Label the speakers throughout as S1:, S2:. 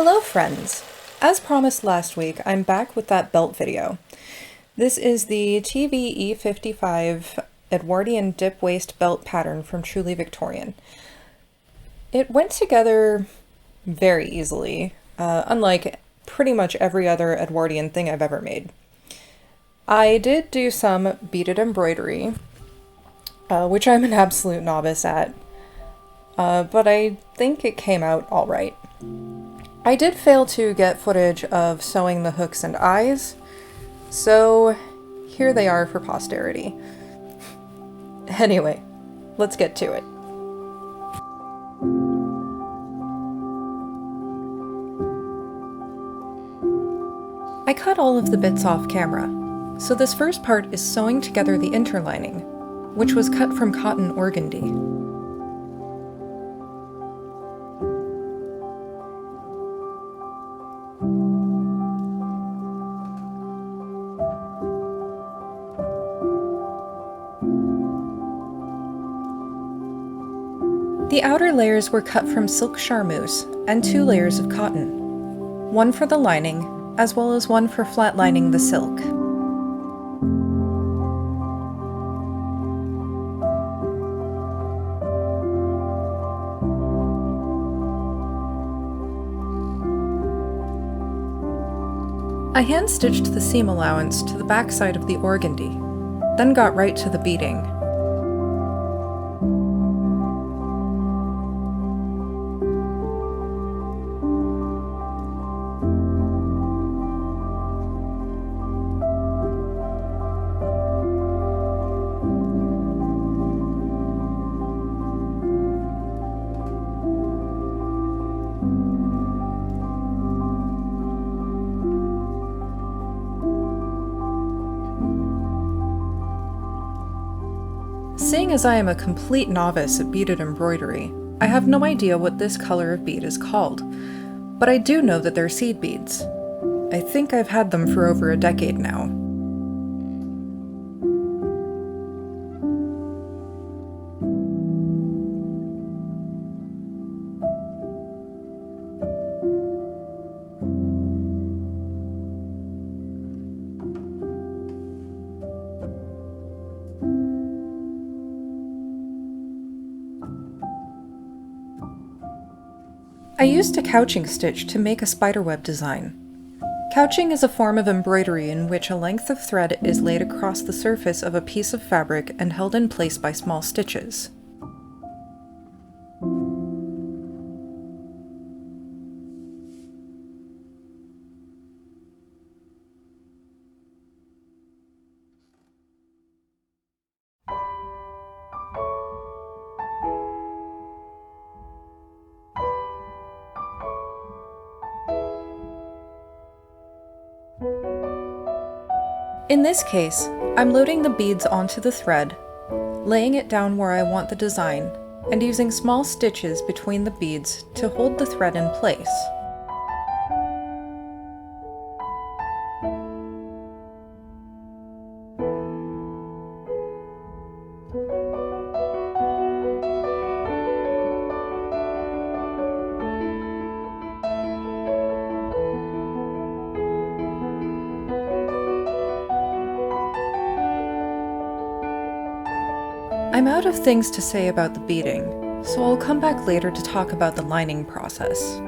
S1: Hello friends! As promised last week, I'm back with that belt video. This is the TVE55 Edwardian dip waist belt pattern from Truly Victorian. It went together very easily, unlike pretty much every other Edwardian thing I've ever made. I did do some beaded embroidery, which I'm an absolute novice at, but I think it came out alright. I did fail to get footage of sewing the hooks and eyes, so here they are for posterity. Anyway, let's get to it. I cut all of the bits off camera, so this first part is sewing together the interlining, which was cut from cotton organdy. The outer layers were cut from silk charmeuse and 2 layers of cotton, one for the lining, as well as one for flatlining the silk. I hand-stitched the seam allowance to the back side of the organdy, then got right to the beading. Seeing as I am a complete novice at beaded embroidery, I have no idea what this color of bead is called, but I do know that they're seed beads. I think I've had them for over a decade now. I used a couching stitch to make a spiderweb design. Couching is a form of embroidery in which a length of thread is laid across the surface of a piece of fabric and held in place by small stitches. In this case, I'm loading the beads onto the thread, laying it down where I want the design, and using small stitches between the beads to hold the thread in place. I'm out of things to say about the beading, so I'll come back later to talk about the lining process.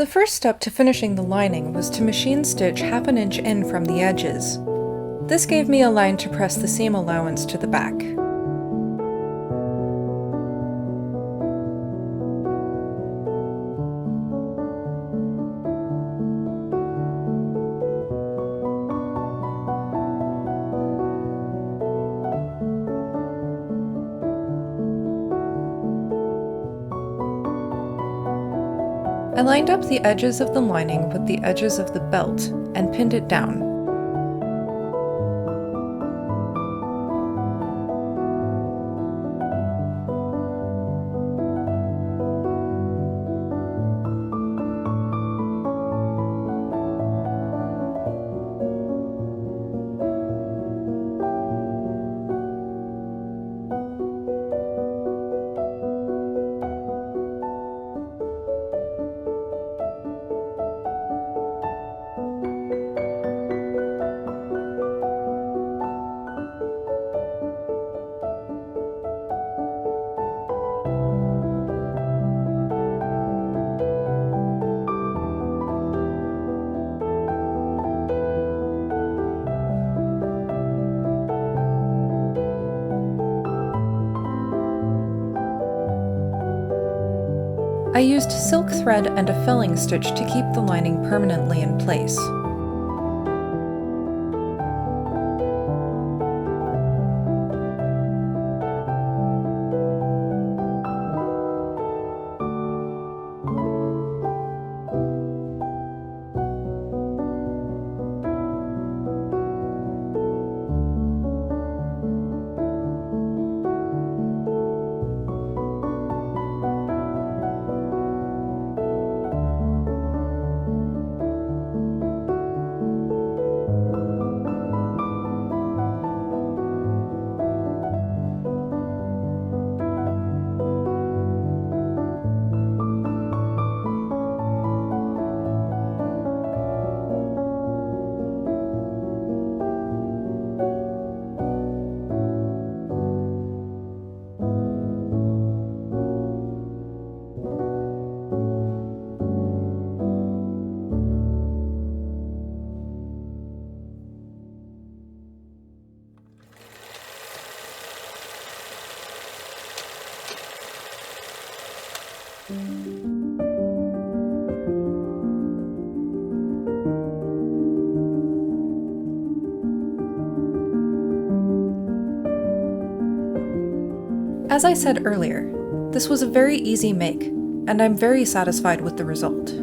S1: The first step to finishing the lining was to machine stitch half an inch in from the edges. This gave me a line to press the seam allowance to the back. I lined up the edges of the lining with the edges of the belt and pinned it down. I used silk thread and a felling stitch to keep the lining permanently in place. As I said earlier, this was a very easy make, and I'm very satisfied with the result.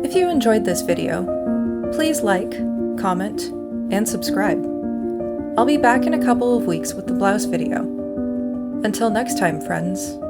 S1: If you enjoyed this video, please like, comment, and subscribe. I'll be back in a couple of weeks with the blouse video. Until next time, friends.